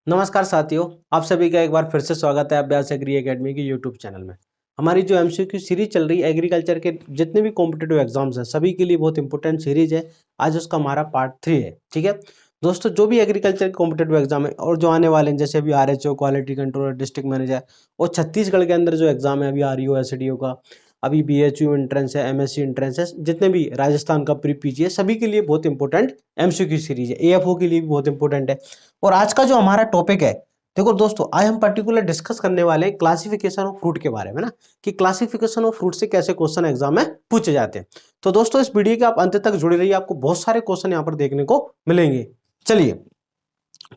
नमस्कार साथियों, आप सभी का एक बार फिर से स्वागत है अभ्यास एग्री एकेडमी की यूट्यूब चैनल में। हमारी जो एमसीक्यू सीरीज चल रही है एग्रीकल्चर के जितने भी कॉम्पिटिटिव एग्जाम्स हैं सभी के लिए बहुत इंपॉर्टेंट सीरीज है। आज उसका हमारा पार्ट 3 है। ठीक है दोस्तों, जो भी एग्रीकल्चर के कॉम्पिटिटिव एग्जाम है और जो आने वाले हैं जैसे अभी RHO, quality controller, district manager और छत्तीसगढ़ के अंदर जो एग्जाम है अभी आरईओ, एसडीओ का, अभी बीएचयू एंट्रेंस है, एमएससी एंट्रेंस है, जितने भी राजस्थान का प्री पीजी है सभी के लिए बहुत इंपॉर्टेंट एमसीक्यू सीरीज है। एएफओ के लिए भी बहुत इंपॉर्टेंट है। और आज का जो हमारा टॉपिक है, देखो दोस्तों, आज हम पर्टिकुलर डिस्कस करने वाले हैं क्लासिफिकेशन ऑफ फ्रूट के बारे में ना, कि क्लासिफिकेशन ऑफ फ्रूट से कैसे क्वेश्चन एग्जाम में पूछे जाते हैं। तो दोस्तों इस वीडियो के आप अंत तक जुड़े रहिए, आपको बहुत सारे क्वेश्चन यहाँ पर देखने को मिलेंगे। चलिए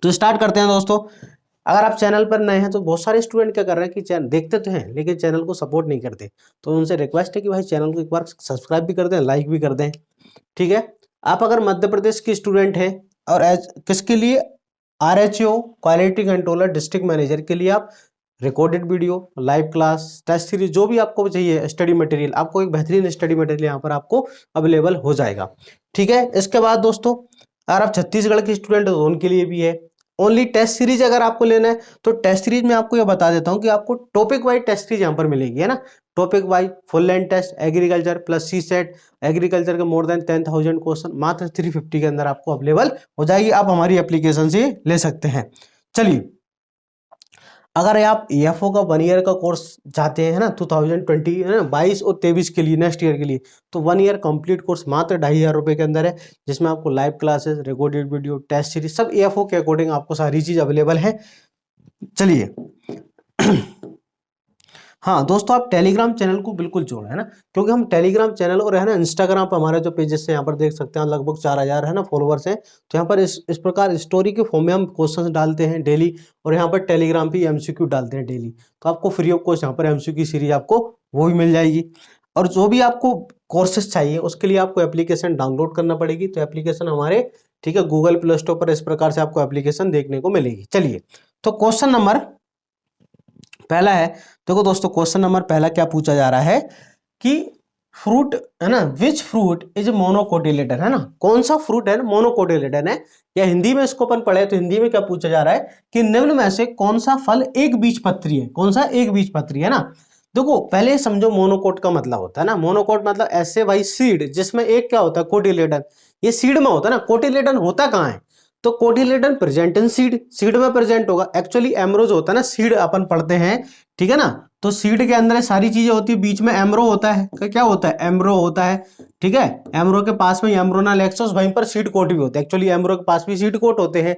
तो स्टार्ट करते हैं दोस्तों। अगर आप चैनल पर नए हैं तो बहुत सारे स्टूडेंट क्या कर रहे हैं कि चैनल देखते तो हैं लेकिन चैनल को सपोर्ट नहीं करते, तो उनसे रिक्वेस्ट है कि भाई चैनल को एक बार सब्सक्राइब भी कर दें, लाइक भी कर दें। ठीक है, आप अगर मध्य प्रदेश के स्टूडेंट हैं और किसके लिए, RHO, quality controller, district manager के लिए आप recorded video, live class, test series जो भी आपको चाहिए स्टडी मटेरियल, आपको एक बेहतरीन स्टडी मटेरियल यहाँ पर आपको अवेलेबल हो जाएगा। ठीक है, इसके बाद दोस्तों अगर आप छत्तीसगढ़ के स्टूडेंट हो तो उनके लिए भी है। ओनली टेस्ट सीरीज अगर आपको लेना है तो टेस्ट सीरीज में आपको ये बता देता हूँ कि आपको टॉपिक वाइज टेस्ट सीरीज यहाँ पर मिलेगी, है ना। Topic wise full length test agriculture plus C set, agriculture के मोर देन 10,000 क्वेश्चन मात्र 350 के अंदर आपको अवेलेबल हो जाएगी। आप हमारी एप्लीकेशन से ले सकते हैं। चलिए, अगर आप ईएफओ का 1 ईयर का कोर्स चाहते हैं ना 2020 है ना 22 और 23 के लिए, नेक्स्ट ईयर के लिए, तो 1 ईयर कंप्लीट कोर्स मात्र 2,500 रुपये के अंदर है, जिसमें आपको live classes, recorded video, test series सब ईएफओ के अकॉर्डिंग आपको सारी चीज अवेलेबल है। चलिए हाँ दोस्तों, आप टेलीग्राम चैनल को बिल्कुल जोड़ो, है ना, क्योंकि हम टेलीग्राम चैनल और है ना इंस्टाग्राम पर हमारे जो पेजेस हैं यहाँ पर देख सकते हैं लगभग 4,000 है ना फॉलोअर्स हैं। तो यहाँ पर इस प्रकार स्टोरी के फॉर्म में हम क्वेश्चंस डालते हैं डेली, और यहाँ पर टेलीग्राम पे एमसीक्यू डालते हैं डेली। तो आपको फ्री ऑफ कॉस्ट यहाँ पर एमसीक्यू सीरीज आपको वो भी मिल जाएगी। और जो भी आपको कोर्सेज चाहिए उसके लिए आपको एप्लीकेशन डाउनलोड करना पड़ेगी। तो एप्लीकेशन हमारे, ठीक है, गूगल प्ले स्टोर पर इस प्रकार से आपको एप्लीकेशन देखने को मिलेगी। चलिए, तो क्वेश्चन नंबर पहला है, देखो दोस्तों क्वेश्चन नंबर पहला क्या पूछा जा रहा है कि फ्रूट, है ना, विच फ्रूट इज मोनोकोटिलेडन, है ना, कौन सा फ्रूट है मोनोकोटिलेडन है। या हिंदी में इसको अपन पढ़े तो हिंदी में क्या पूछा जा रहा है कि निम्न में से कौन सा फल एक बीजपत्री है, कौन सा एक बीजपत्री है ना। देखो पहले समझो मोनोकोट का मतलब होता है ना, मोनोकोट मतलब ऐसे भाई सीड, जिसमें एक क्या होता है कोटिलेडन, ये सीड में होता है ना। कोटिलेडन होता कहाँ है, तो cotyledon present in seed, seed में प्रेजेंट होगा। एक्चुअली एमरोज होता है ना, सीड अपन पढ़ते हैं, ठीक है ना। तो सीड के अंदर सारी चीजें होती है, बीच में एमरो होता है, क्या होता है, एमरो होता है। ठीक है, एमरो के पास में एम्ब्रोनल एक्सोस, वहीं पर सीड कोट भी होते हैं। एक्चुअली एमरो के पास भी सीड कोट होते हैं।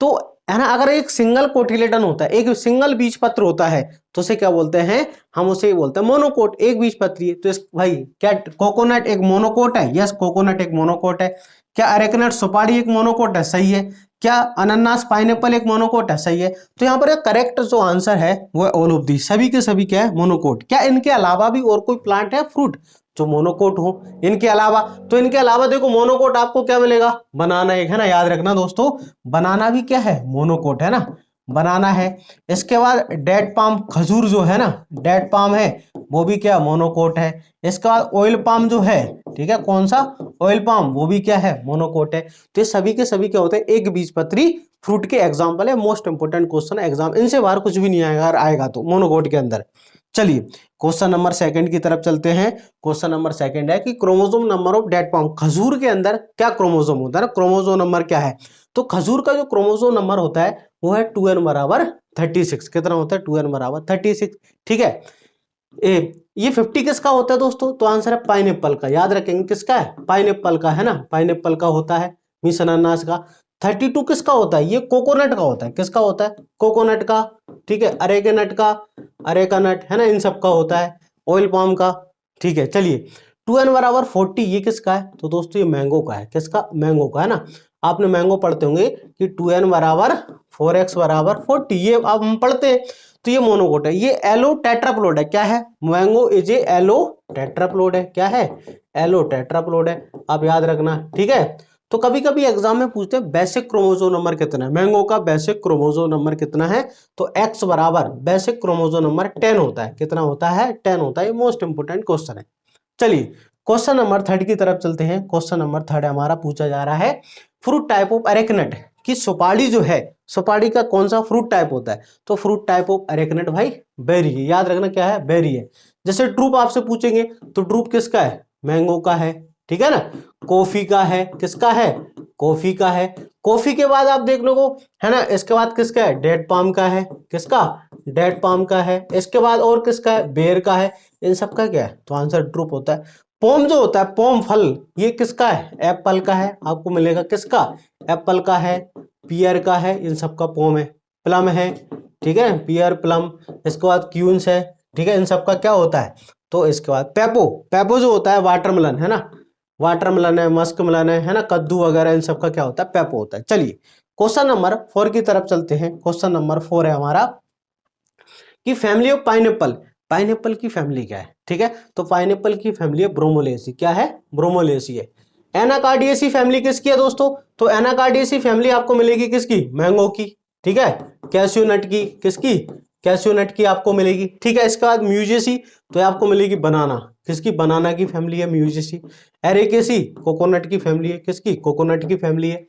तो है ना, अगर एक सिंगल कोटिलेडन होता है, एक सिंगल बीज पत्र होता है, तो उसे क्या बोलते हैं, हम उसे बोलते हैं मोनोकोट, एक बीज पत्री है। तो इस भाई क्या कोकोनट एक मोनोकोट है, यस कोकोनट एक मोनोकोट है। क्या अरेकनट सुपारी एक मोनोकोट है, सही है। क्या अनन्नास पाइनएप्पल एक मोनोकोट है, सही है। तो यहाँ पर करेक्ट जो आंसर है वो ऑल ऑफ दी, सभी के सभी क्या है मोनोकोट। क्या इनके अलावा भी और कोई प्लांट है फ्रूट जो मोनोकोट हो इनके अलावा, तो इनके अलावा देखो मोनोकोट आपको क्या मिलेगा, बनाना एक, है ना, याद रखना दोस्तों, बनाना भी क्या है मोनोकोट, है ना, बनाना है। इसके बाद डेट पाम, खजूर जो है ना, डेट पाम है वो भी क्या मोनोकोट है। इसके बाद ऑयल पाम जो है, ठीक है, कौन सा, ऑयल पाम, वो भी क्या है मोनोकोट है। तो ये सभी के सभी क्या होते हैं, एक बीजपत्री फ्रूट के एग्जाम्पल है। मोस्ट इंपोर्टेंट क्वेश्चन एग्जाम, इनसे बाहर कुछ भी नहीं आएगा, अगर आएगा तो मोनोकोट के अंदर। चलिए क्वेश्चन नंबर सेकंड की तरफ चलते हैं। क्वेश्चन नंबर सेकंड है कि chromosome number of date palm, खजूर के अंदर क्या क्रोमोसोम होता है ना, क्रोमोसोम नंबर क्या है। तो खजूर का जो क्रोमोसोम नंबर होता है वो है 2n बराबर 36। कितना होता है, 2n बराबर 36। ठीक है, ये 50 किसका होता है दोस्तों, तो आंसर है पाइनएप्पल का। याद रखेंगे किसका है, पाइनएप्पल का, है ना, पाइनएप्पल का होता है, मीन्स अनानास का। 32 किसका होता है, ये कोकोनट का होता है, किसका होता है, कोकोनट का। ठीक है, अरेकेनट का, अरेकानट, है ना, इन सब का होता है, ऑयल पाम का। ठीक है, चलिए 2n बराबर 40 ये किसका है, तो दोस्तों ये मैंगो का है, किसका, मैंगो का, है ना। आपने मैंगो पढ़ते होंगे कि 2n बराबर 4x बराबर 40, ये आप हम पढ़ते हैं। तो ये मोनोकोट है। ये एलो टेट्राप्लोड है, क्या है, मैंगो इज ए एलो टेट्राप्लोड है, क्या है, एलो टेट्राप्लोड है, आप याद रखना। ठीक है, तो कभी कभी एग्जाम में पूछते हैं बेसिक क्रोमोसोम नंबर कितना है, मैंगो का बेसिक क्रोमोसोम नंबर कितना है, तो x बराबर बेसिक क्रोमोसोम नंबर 10 होता है। कितना होता है, 10 होता है। ये मोस्ट इंपोर्टेंट क्वेश्चन है। चलिए क्वेश्चन नंबर थर्ड की तरफ चलते हैं। क्वेश्चन नंबर थर्ड हमारा पूछा जा रहा है फ्रूट टाइप ऑफ अरेकनट, कि सुपारी जो है, सुपारी का कौन सा फ्रूट टाइप होता है, तो फ्रूट टाइप ऑफ अरेकनेट भाई बेरी है। याद रखना क्या है, बेरी है। जैसे ड्रूप आपसे पूछेंगे तो ड्रूप किसका है, मैंगो का है, ठीक है ना। कॉफी का है, किसका है, कॉफी का है। कॉफी के बाद आप देख लो है ना, इसके बाद किसका है, डेट पाम का है, किसका, डेट पाम का है। इसके बाद और किसका है, बेर का है। इन सब का क्या है, तो आंसर ड्रूप होता है। पोम जो होता है, पोम फल, ये किसका है, एप्पल का है। आपको मिलेगा किसका, एप्पल का है, पियर का है, इन सब का पोम है। प्लम है, ठीक है, पियर प्लम। इसके बाद क्यून्स है, ठीक है, इन सब का क्या होता है, तो इसके बाद पेपो, पेपो जो होता है वाटरमेलन है ना, वाटरमेलन है, मस्क मेलन है ना, कद्दू वगैरह, इन सब का क्या होता है, पेपो होता है। चलिए क्वेश्चन नंबर 4 की तरफ चलते हैं। क्वेश्चन नंबर 4 है हमारा कि फैमिली ऑफ पाइनएप्पल, पाइनएप्पल की फैमिली क्या है, ठीक है, तो पाइनएप्पल की फैमिली है ब्रोमोलेसी। क्या है, ब्रोमोलेसी है। एनाकार्डियेसी फैमिली किसकी है दोस्तों, तो एनाकार्डियेसी फैमिली आपको मिलेगी किसकी, मैंगो की, ठीक है। कैश्यू नट की, किसकी, कैश्यू नट की आपको मिलेगी, ठीक है। इसके बाद म्यूजेसी, तो आपको मिलेगी बनाना, किसकी, बनाना की फैमिली है म्यूजेसी। एरेकेसी कोकोनट की फैमिली है, किसकी, कोकोनट की फैमिली है।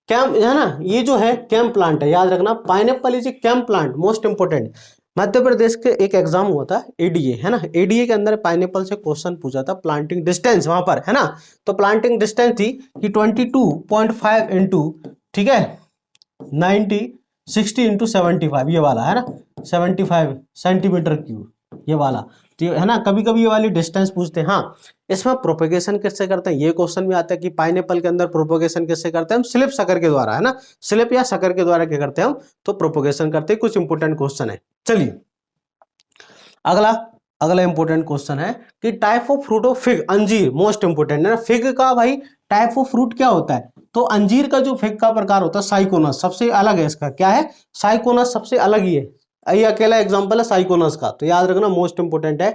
कैम है ना, ये जो है कैम प्लांट है, याद रखना pineapple is a CAM plant, most important. Madhya Pradesh के एक एग्जाम हुआ था एडीए है ना, एडीए के अंदर पाइनएप्पल से क्वेश्चन पूछा था, प्लांटिंग डिस्टेंस वहां पर है ना, तो प्लांटिंग डिस्टेंस थी कि 22.5 इंटू, ठीक है, 90 60 इंटू 75, ये वाला है ना, 75 सेंटीमीटर क्यूब, ये वाला, तो है ना। कभी कभी ये वाली डिस्टेंस पूछते हैं। हाँ, इसमें प्रोपेगेशन किससे करते हैं, ये क्वेश्चन भी आता है कि पाइनएप्पल के अंदर प्रोपेगेशन किससे करते हैं हम, स्लिप शकर के द्वारा है ना, स्लिप या शकर के द्वारा क्या करते हैं हम, तो प्रोपेगेशन करते हैं। कुछ इंपोर्टेंट क्वेश्चन है। चलिए अगला, अगला इंपोर्टेंट क्वेश्चन है कि type of fruit of fig, अंजीर, मोस्ट इंपोर्टेंट है ना। फिग का भाई टाइप ऑफ फ्रूट क्या होता है, तो अंजीर का जो फिग का प्रकार होता है साइकोनस, सबसे अलग है इसका, क्या है, साइकोनस सबसे अलग ही है। ये अकेला एग्जांपल है साइकोनस का, तो याद रखना मोस्ट इंपोर्टेंट है।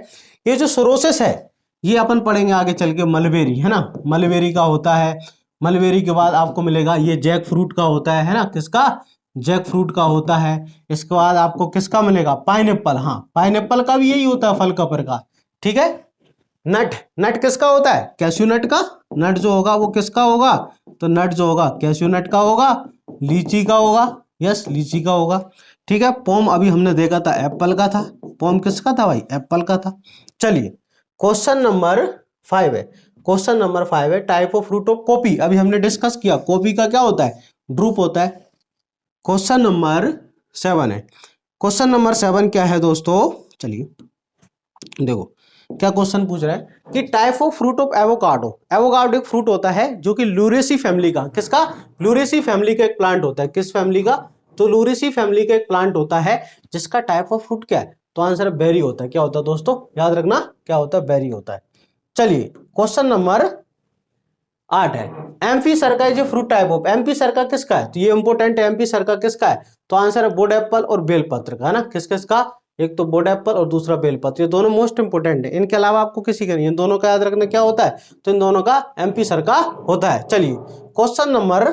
ये जो सोरोसिस है, ये अपन पढ़ेंगे आगे चल के, मलबेरी है ना, मलबेरी का होता है। मलबेरी के बाद आपको मिलेगा ये जैक फ्रूट का होता है ना, किसका, जैक फ्रूट का होता है। इसके बाद आपको किसका मिलेगा, पाइनएप्पल, हाँ पाइनएप्पल का भी यही होता है फल का प्रकार, ठीक है। नट, नट किसका होता है, कैश्यू नट का, नट जो होगा वो किसका होगा, तो नट जो होगा कैश्यू नट का होगा। लीची का होगा, यस लीची का होगा, ठीक है। पोम अभी हमने देखा था एप्पल का था, पोम किसका था भाई, एप्पल का था। चलिए क्वेश्चन नंबर 5 है, क्वेश्चन नंबर 5 है type of fruit of coffee, अभी हमने डिस्कस किया, कॉफी का क्या होता है, ड्रूप होता है। क्वेश्चन नंबर 7 है, क्वेश्चन नंबर 7 क्या है दोस्तों, चलिए देखो क्या क्वेश्चन पूछ रहा है कि type of fruit of avocado, avocado एक फ्रूट होता है जो कि लूरेसी फैमिली का, किसका, लूरेसी फैमिली का एक प्लांट होता है, किस फैमिली का, तो लूरेसी फैमिली का एक प्लांट होता है जिसका टाइप ऑफ फ्रूट क्या है, तो आंसर बेरी होता है। क्या होता है दोस्तों, याद रखना क्या होता है, बेरी होता है। चलिए क्वेश्चन नंबर 8 है, एमपी सरका जो फ्रूट टाइप ऑफ, एमपी सरका किसका है, तो ये इंपोर्टेंट है, एमपी सरका किसका है, तो आंसर है बोर्ड एप्पल और बेलपत्र का है ना, किस किसका, एक तो बोर्ड एप्पल और दूसरा बेलपत्र, ये दोनों मोस्ट इंपोर्टेंट है, इनके अलावा आपको किसी का नहीं, इन दोनों का याद रखना क्या होता है, तो इन दोनों का एमपी सरका होता है। चलिए question number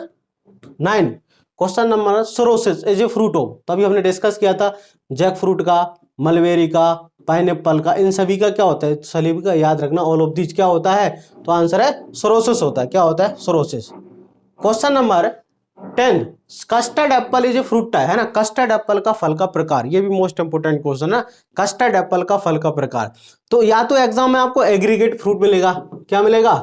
9, question number sorosis as a fruit of, तो अभी हमने डिस्कस किया था जैक फ्रूट का, मलबेरी का, पाइनएप्पल का, इन सभी का क्या होता है, सभी का याद रखना ऑल ऑफ दीज क्या होता है, तो आंसर है सोरोसिस होता है। क्या होता है, sorosis. Question number 10, custard Apple is a fruit है ना, कस्टर्ड एप्पल का फल का प्रकार, ये भी मोस्ट इंपोर्टेंट क्वेश्चन है, कस्टर्ड एप्पल का फल का प्रकार। तो या तो एग्जाम में आपको एग्रीगेट फ्रूट मिलेगा, क्या मिलेगा,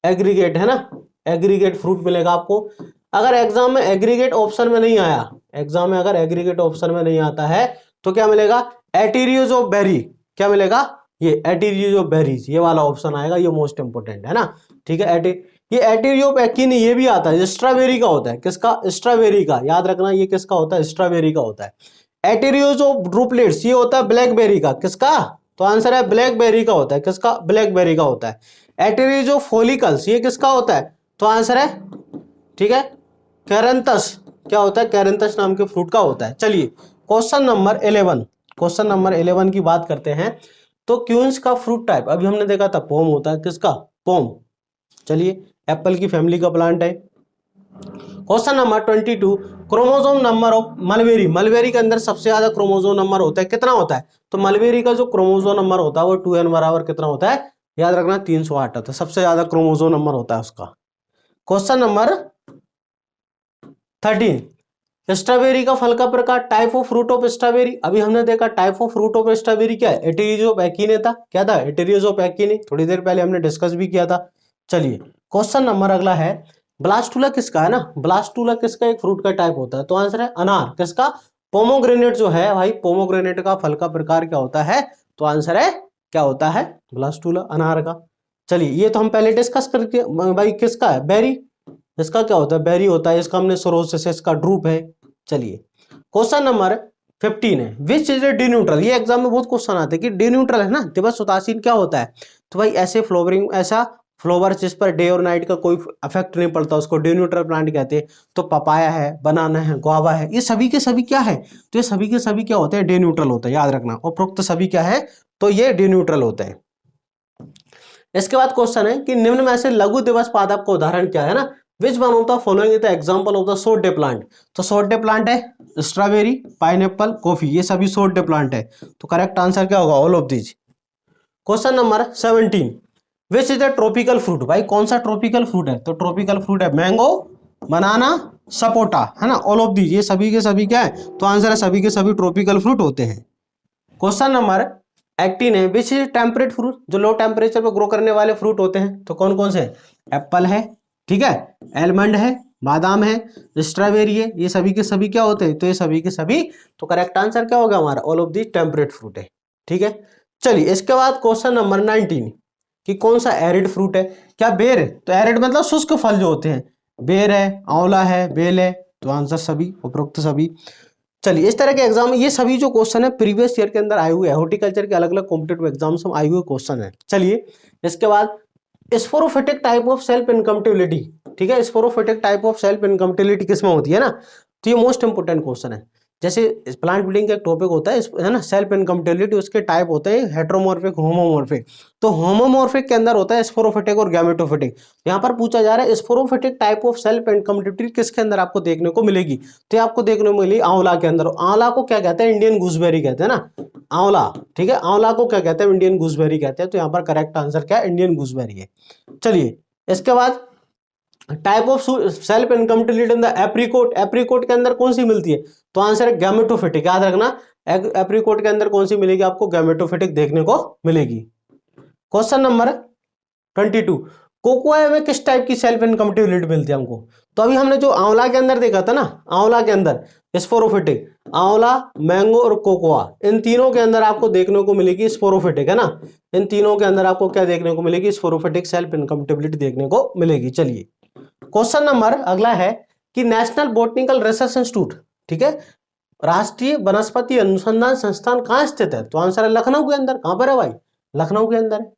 एग्रीगेट है ना, एग्रीगेट फ्रूट मिलेगा आपको। अगर एग्जाम में एग्रीगेट ऑप्शन में नहीं आया, एग्जाम में अगर एग्रीगेट ऑप्शन में नहीं आता है तो क्या मिलेगा, एटीरियोज ऑफ बेरी, क्या मिलेगा, ये एटीरियोज ऑफ बेरीज, ये वाला ऑप्शन आएगा, ये मोस्ट इंपोर्टेंट है ना, ठीक है। ये एटीरियो ऑफ एक्टिन ये भी आता है, स्ट्रॉबेरी का होता है, किसका, स्ट्रॉबेरी का, याद रखना ये किसका होता है, स्ट्रॉबेरी का होता है। एटीरियोज ऑफ ड्रूपलेट्स ये होता है ब्लैकबेरी का, किसका, तो आंसर है ब्लैकबेरी का होता है, किसका, ब्लैकबेरी का होता है। एटीरियोज ऑफ फॉलिकल्स ये किसका होता है, तो आंसर है, ठीक है, कैरेंथस, क्या होता है, कैरेंथस नाम के फ्रूट का होता है। चलिए क्वेश्चन नंबर 11, क्वेश्चन नंबर 11 की बात करते हैं, तो क्यून्स का फ्रूट टाइप अभी हमने देखा था पोम होता है, किसका, पोम। चलिए एप्पल की फैमिली का प्लांट है। Question number 22, chromosome number of mulberry, mulberry के अंदर सबसे ज्यादा क्रोमोसोम नंबर होता है, कितना होता है, तो मलबेरी का जो क्रोमोसोम नंबर होता है वो 2n बराबर कितना होता है, याद रखना 308 होता है, सबसे ज्यादा क्रोमोसोम नंबर होता है उसका। क्वेश्चन नंबर 13 स्ट्रॉबेरी का फल का प्रकार, type of fruit of strawberry. अभी हमने देखा type of fruit of strawberry क्या है, एटेरियोज ऑफ एक्टिनेटा। क्या था, एटेरियोज ऑफ एक्टिने, थोड़ी देर पहले हमने डिस्कस भी किया था। चलिए क्वेश्चन नंबर अगला है, ब्लास्टूला किसका है ना, ब्लास्टूला किसका एक फ्रूट का टाइप होता है, तो आंसर है अनार। किसका, पोमोग्रेनेट जो है भाई, पोमोग्रेनेट का फल का प्रकार क्या होता है, तो आंसर है क्या होता है, ब्लास्टूला, अनार का। चलिए ये तो हम पहले डिस्कस करके भाई, किसका है, बेरी। इसका क्या होता है, बेरी होता है। इसका हमने सोरोसिस, इसका ड्रूप है। चलिए क्वेश्चन नंबर 15 है, which is A D neutral. ये एग्जाम में बहुत क्वेश्चन आते हैं कि डी न्यूट्रल है ना, दिवस उदासीन क्या होता है, तो भाई ऐसे फ्लोवरिंग, ऐसा फ्लोवर जिस पर डे और नाइट का कोई इफेक्ट नहीं पड़ता, उसको डी न्यूट्रल प्लांट कहते हैं। तो पपाया है, बनाना है, गुआवा है, ये सभी के सभी क्या है, तो ये सभी के सभी क्या होते हैं, डे न्यूट्रल होता है, याद रखना। उपरोक्त सभी क्या है, तो ये डी न्यूट्रल होते हैं। इसके बाद क्वेश्चन है कि निम्न में से लघु दिवस पादप का उदाहरण क्या है ना, which one of the following is the example of the short day plant. तो शॉर्ट डे प्लांट है स्ट्रॉबेरी, पाइनएप्पल, कॉफी, ये सभी शॉर्ट डे प्लांट है। तो करेक्ट आंसर क्या होगा, all of these. Question number 17, which is the tropical fruit. भाई कौन सा ट्रॉपिकल फ्रूट है, तो ट्रॉपिकल फ्रूट है मैंगो, बनाना, सपोटा, है ना, ऑल ऑफ दीज, ये सभी के सभी क्या है, तो आंसर है सभी के सभी ट्रॉपिकल फ्रूट होते हैं। क्वेश्चन नंबर 18 है, विच इज टेम्परेट फ्रूट, जो लो टेम्परेचर पर ग्रो करने वाले फ्रूट होते हैं, तो कौन कौन से, एप्पल है, ठीक है, एलमंड है, बादाम है, स्ट्रॉबेरी है, ये सभी के सभी क्या होते हैं, तो ये सभी के सभी, तो करेक्ट आंसर क्या होगा हमारा, all of the temperate fruit है। ठीक है, चलिए इसके बाद क्वेश्चन नंबर 19 कि कौन सा एरिड फ्रूट है, क्या बेर है, तो एरिड मतलब शुष्क फल जो होते हैं, बेर है, आंवला है, बेल है, तो आंसर सभी, उपरोक्त सभी। चलिए इस तरह के एग्जाम में ये सभी जो क्वेश्चन है प्रीवियस ईयर के अंदर आए हुए हैं, हॉर्टिकल्चर के अलग अलग कॉम्पिटेटिव एग्जाम्स में आए हुए क्वेश्चन है। चलिए इसके बाद sporophytic type of self incompatibility, ठीक है, sporophytic type of self incompatibility किसमें होती है ना, तो ये मोस्ट इंपोर्टेंट क्वेश्चन है। जैसे प्लांट ब्रीडिंग का एक टॉपिक होता है ना, सेल्फ इनकम्पेटिबिलिटी, उसके टाइप होते हैं हेटेरोमॉर्फिक, होमोमॉर्फिक। तो होमोमॉर्फिक के अंदर होता है स्पोरोफिटिक और गैमेटोफिटिक। यहाँ पर पूछा जा रहा है sporophytic type of self incompatibility किसके अंदर आपको देखने को मिलेगी, तो आपको देखने को मिली आंवला के अंदर। आंवला को क्या कहते हैं, इंडियन गूसबेरी कहते हैं ना, आंवला, ठीक है, आंवला को क्या कहते हैं, इंडियन गूसबेरी कहते हैं। तो यहाँ पर करेक्ट आंसर क्या है, इंडियन गूसबेरी है। चलिए इसके बाद type of self incompatibility in the apricot, apricot के अंदर कौन सी मिलती है, तो आंसर है गैमेटोफिटिक, याद रखना। एप्रिकोट के अंदर कौन सी मिलेगी आपको, गैमेटोफिटिक देखने को मिलेगी। क्वेश्चन नंबर 22, कोकोआ में किस टाइप की सेल्फ इनकम्पेटिबिलिटी मिलती है हमको, तो अभी हमने जो आंवला के अंदर देखा था ना, आंवला के अंदर स्पोरोफिटिक, आंवला, मैंगो और कोकोआ, इन तीनों के अंदर आपको देखने को मिलेगी स्पोरोफिटिक, है ना, इन तीनों के अंदर आपको क्या देखने को मिलेगी, स्पोरोफिटिक सेल्फ इनकम्पेटिबिलिटी देखने को मिलेगी। चलिए क्वेश्चन नंबर अगला है कि नेशनल बोटनिकल रिसर्च इंस्टीट्यूट, ठीक है, राष्ट्रीय वनस्पति अनुसंधान संस्थान कहाँ स्थित है, तो आंसर है लखनऊ के अंदर। कहां पर है भाई, लखनऊ के अंदर है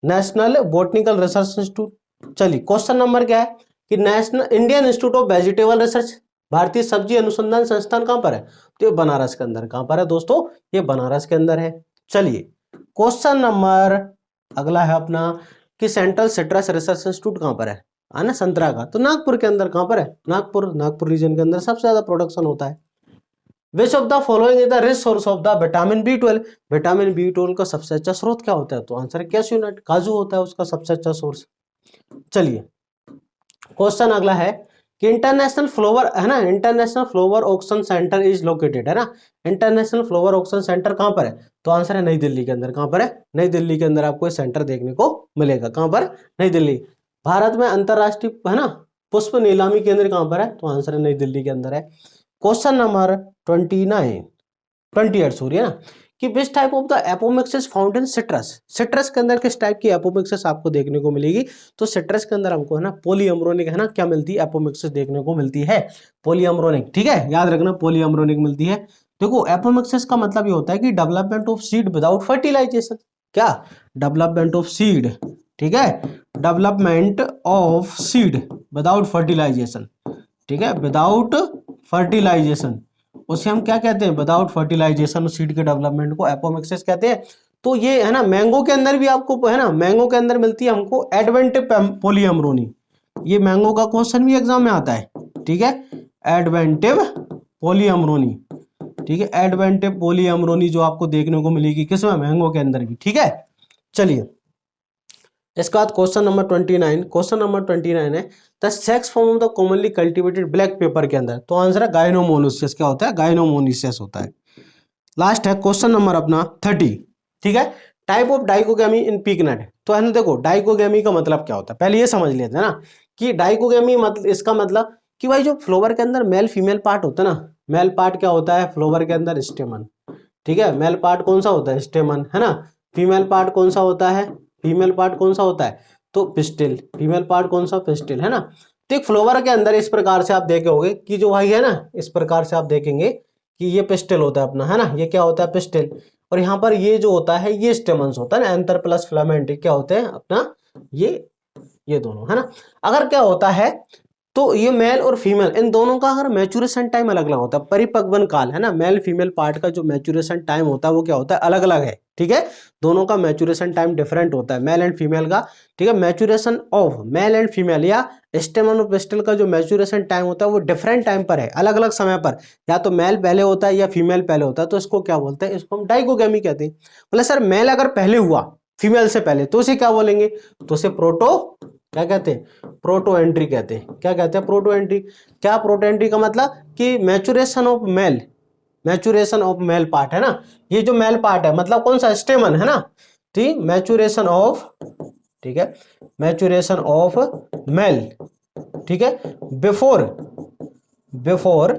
नेशनल बोटनिकल रिसर्च इंस्टीट्यूट। चलिए क्वेश्चन नंबर क्या है कि national Indian institute of vegetable research, भारतीय सब्जी अनुसंधान संस्थान कहां पर है, तो ये बनारस के अंदर। कहां पर है दोस्तों, ये बनारस के अंदर है। चलिए क्वेश्चन नंबर अगला है अपना कि सेंट्रल सिट्रस रिसर्च इंस्टीट्यूट कहां पर है ना, संतरा का, तो नागपुर के अंदर। कहां पर है, नागपुर, नागपुर रीजन के अंदर सबसे ज्यादा प्रोडक्शन होता है। Which of the following is the rich source of the vitamin B12, vitamin B12 का सबसे अच्छा स्रोत क्या होता है, तो आंसर है कैश्यू नट, काजू होता है उसका सबसे अच्छा सोर्स। चलिए क्वेश्चन अगला है कि इंटरनेशनल फ्लावर, है ना, international flower auction centre is located, है ना, इंटरनेशनल फ्लावर ऑक्शन सेंटर कहां पर है, तो आंसर है नई दिल्ली के अंदर। कहां पर है, नई दिल्ली के अंदर आपको सेंटर देखने को मिलेगा। कहां पर, नई दिल्ली। भारत में अंतरराष्ट्रीय, है ना, पुष्प नीलामी केंद्र कहां पर है, तो आंसर है नई दिल्ली के अंदर है। क्वेश्चन नंबर 28 सॉरी, है ना, कि which type of the apomixis found in citrus, citrus के अंदर किस टाइप की एपोमिक्सिस आपको देखने को मिलेगी, तो सिट्रस के अंदर हमको, है ना, पॉलीअम्रोनिक, है ना, क्या मिलती है, एपोमिक्सिस देखने को मिलती है, पॉलीअम्रोनिक, ठीक है, याद रखना पॉलीअम्रोनिक मिलती है। देखो एपोमिक्सिस का मतलब ये होता है कि development of seed without fertilisation, क्या, डेवलपमेंट ऑफ सीड, ठीक है, development of seed without fertilisation, ठीक है, विदाउट फर्टिलाइजेशन, उसे हम क्या कहते हैं, विदाउट फर्टिलाइजेशन सीड के डेवलपमेंट को एपोमिक्सिस कहते हैं। तो ये, है ना, मैंगो के अंदर भी आपको, है ना, मैंगो के अंदर मिलती है हमको एडवेंटिव पॉलीअम्रोनी, ये मैंगो का क्वेश्चन भी एग्जाम में आता है, ठीक है, एडवेंटिव पॉलीअम्रोनी, ठीक है, एडवेंटिव पॉलीअम्रोनी जो आपको देखने को मिलेगी किसमें, मैंगो के अंदर भी, ठीक है। चलिए इसके बाद क्वेश्चन नंबर 29, क्वेश्चन नंबर 29 है the sex form of the commonly cultivated black pepper के अंदर, तो आंसर है गायनोमोनिसियस। क्या होता है? गायनोमोनिसियस होता है। लास्ट है क्वेश्चन नंबर अपना 30, ठीक है, टाइप ऑफ डाइकोगेमी इन पिकनेट। तो है ना, देखो डाइकोगेमी का मतलब क्या होता है पहले ये समझ लेते हैं ना, कि डाइकोगेमी मतलब इसका मतलब कि भाई जो फ्लावर के अंदर मेल फीमेल पार्ट होता है ना, मेल पार्ट क्या होता है फ्लावर के अंदर? स्टेमन, ठीक है, मेल पार्ट कौन सा होता है? स्टेमन, है ना। फीमेल पार्ट कौन सा होता है? फीमेल पार्ट कौन सा होता है? तो पिस्टिल, फीमेल पार्ट कौन सा? पिस्टिल, है ना। तो एक फ्लावर के अंदर इस प्रकार से आप देखोगे कि जो भाई है ना, इस प्रकार से आप देखेंगे कि ये पिस्टिल होता है अपना, है ना, ये क्या होता है? पिस्टिल। और यहाँ पर ये जो होता है ये स्टेमन्स होता है ना, एंथर प्लस फिलामेंट, क्या होते हैं अपना? ये दोनों, है ना। अगर क्या होता है तो ये मेल और फीमेल इन दोनों का अगर मैच्योरेशन टाइम अलग अलग होता है, परिपक्वन काल, है ना, मेल फीमेल पार्ट का जो मैच्योरेशन टाइम होता है वो क्या होता है? अलग अलग है, ठीक है। दोनों का मैच्योरेशन टाइम डिफरेंट होता है, मेल एंड फीमेल का, ठीक है। Maturation of male and female या स्टेमन और पिस्टिल का जो मैच्योरेशन टाइम होता है वो डिफरेंट टाइम पर है, अलग अलग समय पर, या तो मेल पहले होता है या फीमेल पहले होता है, तो इसको क्या बोलते हैं? इसको हम डाइकोगेमी कहते हैं। बोले सर मेल अगर पहले हुआ फीमेल से पहले तो उसे क्या बोलेंगे? तो उसे प्रोटो क्या कहते हैं? प्रोटो एंट्री कहते हैं। क्या कहते हैं? Proto entry. क्या प्रोटो एंट्री का मतलब? कि maturation of male, maturation of male part, है ना, ये जो मेल पार्ट है मतलब कौन सा? स्टेमन, है ना, ठीक, मैच्योरेशन ऑफ, ठीक है, मैच्योरेशन ऑफ मेल, ठीक है, बिफोर, बिफोर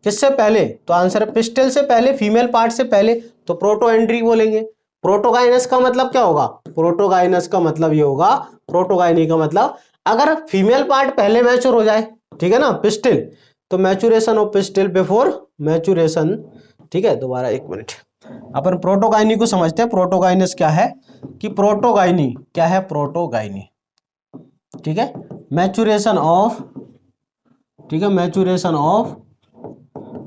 किससे पहले? तो आंसर है पिस्टल से पहले, फीमेल पार्ट से पहले, तो प्रोटो एंट्री बोलेंगे। प्रोटोगाइनस का मतलब क्या होगा? प्रोटोगाइनस का मतलब ये होगा, प्रोटोगाइनी का मतलब अगर फीमेल पार्ट पहले मैच्योर हो जाए, ठीक है ना, पिस्टिल, तो maturation of pistil before maturation, ठीक है। दोबारा एक मिनट, अपन प्रोटोगाइनी को समझते हैं। प्रोटोगाइनस क्या है? कि प्रोटोगाइनी क्या है? प्रोटोगाइनी, ठीक है, मैच्योरेशन ऑफ, ठीक है, मैच्योरेशन ऑफ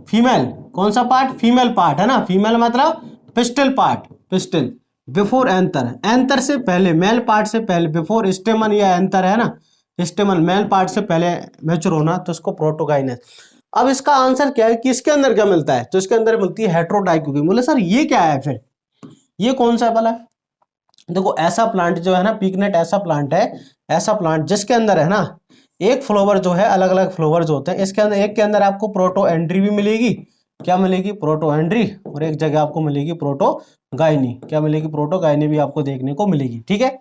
फीमेल, कौन सा पार्ट? फीमेल पार्ट, है ना, फीमेल मतलब pistol part, pistol, before anther, anther से पहले, मेल पार्ट से पहले, बिफोर स्टेमन या एंथर, है ना, स्टेमन मेल पार्ट से पहले मैच्योर होना, तो इसको प्रोटोगाइनस। अब इसका आंसर क्या है कि इसके अंदर क्या मिलता है? तो इसके अंदर मिलती है हेट्रोडाइकोगेमी। बोले सर ये क्या है फिर? ये कौन सा वाला? देखो ऐसा प्लांट जो है ना, पिकनेट ऐसा प्लांट है, ऐसा प्लांट जिसके अंदर है ना एक फ्लावर जो है, अलग अलग फ्लावर जो होते हैं, इसके अंदर एक के अंदर आपको प्रोटो एंट्री भी मिलेगी, क्या मिलेगी? प्रोटो एंट्री, और एक जगह आपको मिलेगी प्रोटो गाइनी, क्या मिलेगी? प्रोटो गाइनी भी आपको देखने को मिलेगी, ठीक है।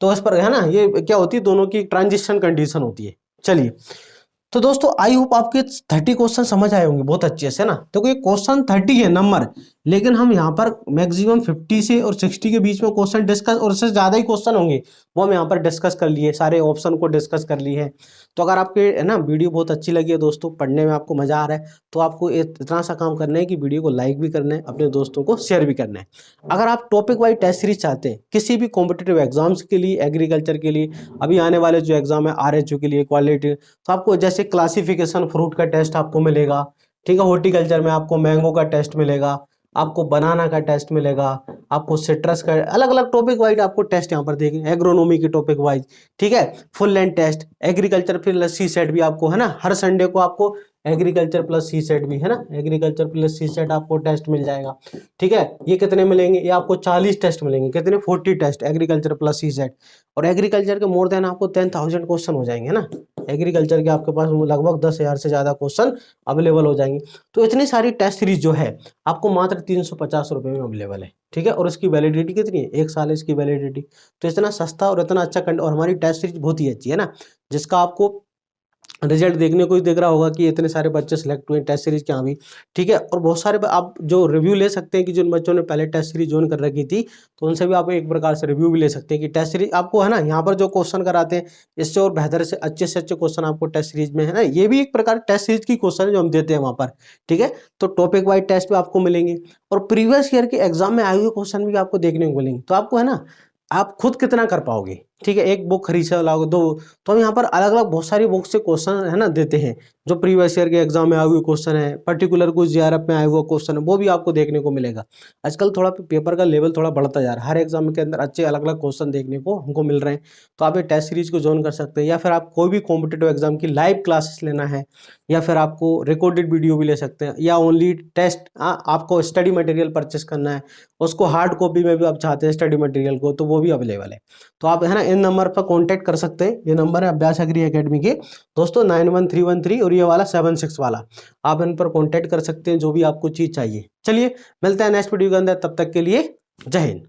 तो इस पर है ना ये क्या होती है? दोनों की ट्रांजिशन कंडीशन होती है। चलिए, तो दोस्तों आई होप आपके 30 क्वेश्चन समझ आए होंगे बहुत अच्छे से ना। देखो ये क्वेश्चन 30 है नंबर, लेकिन हम यहाँ पर मैक्सिमम 50 से और 60 के बीच में क्वेश्चन डिस्कस, और उससे ज़्यादा ही क्वेश्चन होंगे वो हम यहाँ पर डिस्कस कर लिए, सारे ऑप्शन को डिस्कस कर लिए हैं। तो अगर आपके है ना वीडियो बहुत अच्छी लगी है दोस्तों, पढ़ने में आपको मज़ा आ रहा है, तो आपको इतना सा काम करना है कि वीडियो को लाइक भी करना है, अपने दोस्तों को शेयर भी करना है। अगर आप टॉपिक वाइज टेस्ट सीरीज चाहते हैं किसी भी कॉम्पिटेटिव एग्जाम्स के लिए, एग्रीकल्चर के लिए, अभी आने वाले जो एग्जाम है RHU के लिए, क्वालिटी, तो आपको जैसे क्लासिफिकेशन फ्रूट का टेस्ट आपको मिलेगा, ठीक है, हॉर्टिकल्चर में आपको मैंगो का टेस्ट मिलेगा, आपको बनाना का टेस्ट मिलेगा, आपको सिट्रस का, अलग अलग टॉपिक वाइज आपको टेस्ट यहाँ पर देखेंगे, एग्रोनॉमी के टॉपिक वाइज, ठीक है, फुल लेंथ टेस्ट, एग्रीकल्चर फिर सी सेट भी आपको, है ना, हर संडे को आपको एग्रीकल्चर प्लस सी सेट भी, है ना, एग्रीकल्चर प्लस सी सेट आपको टेस्ट मिल जाएगा, ठीक है। ये कितने मिलेंगे? ये आपको 40 टेस्ट मिलेंगे, कितने? 40 test agriculture plus C set, और एग्रीकल्चर के मोर देन आपको 10,000 क्वेश्चन हो जाएंगे ना, एग्रीकल्चर के आपके पास लगभग 10,000 से ज़्यादा क्वेश्चन अवेलेबल हो जाएंगे। तो इतनी सारी टेस्ट सीरीज जो है आपको मात्र 350 रुपये में अवेलेबल है, ठीक है, और इसकी वैलिडिटी कितनी है? 1 साल इसकी वैलिडिटी। तो इतना सस्ता और इतना अच्छा और हमारी टेस्ट सीरीज बहुत ही अच्छी है ना, जिसका आपको रिजल्ट देखने को ही दिख रहा होगा कि इतने सारे बच्चे सिलेक्ट हुए टेस्ट सीरीज के यहाँ भी, ठीक है। और बहुत सारे आप जो रिव्यू ले सकते हैं कि जिन बच्चों ने पहले टेस्ट सीरीज ज्वाइन कर रखी थी, तो उनसे भी आप एक प्रकार से रिव्यू भी ले सकते हैं कि टेस्ट सीरीज आपको, है ना, यहाँ पर जो क्वेश्चन कराते हैं इससे और बेहतर से अच्छे क्वेश्चन आपको टेस्ट सीरीज में, है ना, ये भी एक प्रकार टेस्ट सीरीज की क्वेश्चन है जो हम देते हैं वहाँ पर, ठीक है। तो टॉपिक वाइज टेस्ट भी आपको मिलेंगे, और प्रीवियस ईयर के एग्जाम में आए हुए क्वेश्चन भी आपको देखने को मिलेंगे। तो आपको है ना, आप खुद कितना कर पाओगे, ठीक है, एक बुक खरीद से लाओगे, दो, तो हम यहाँ पर अलग अलग बहुत सारी बुक से क्वेश्चन है ना देते हैं, जो प्रीवियस ईयर के एग्जाम में आए हुए क्वेश्चन है, पर्टिकुलर कुछ JRF में आए हुए क्वेश्चन है, वो भी आपको देखने को मिलेगा। आजकल थोड़ा पेपर का लेवल थोड़ा बढ़ता जा रहा है, हर एग्जाम के अंदर अच्छे अलग अलग क्वेश्चन देखने को हमको मिल रहे हैं। तो आप ये टेस्ट सीरीज को ज्वाइन कर सकते हैं, या फिर आप कोई भी कॉम्पिटेटिव एग्जाम की लाइव क्लासेस लेना है, या फिर आपको रिकॉर्डेड वीडियो भी ले सकते हैं, या ओनली टेस्ट आपको स्टडी मटेरियल परचेस करना है, उसको हार्ड कॉपी में भी आप चाहते हैं स्टडी मटेरियल को, तो वो भी अवेलेबल है। तो आप है ना इन नंबर पर कांटेक्ट कर सकते हैं। ये नंबर है अभ्यास एग्री एकेडमी के दोस्तों 9131 और ये वाला 76 वाला, आप इन पर कांटेक्ट कर सकते हैं जो भी आपको चीज़ चाहिए। चलिए मिलते हैं नेक्स्ट वीडियो के अंदर, तब तक के लिए जय हिंद।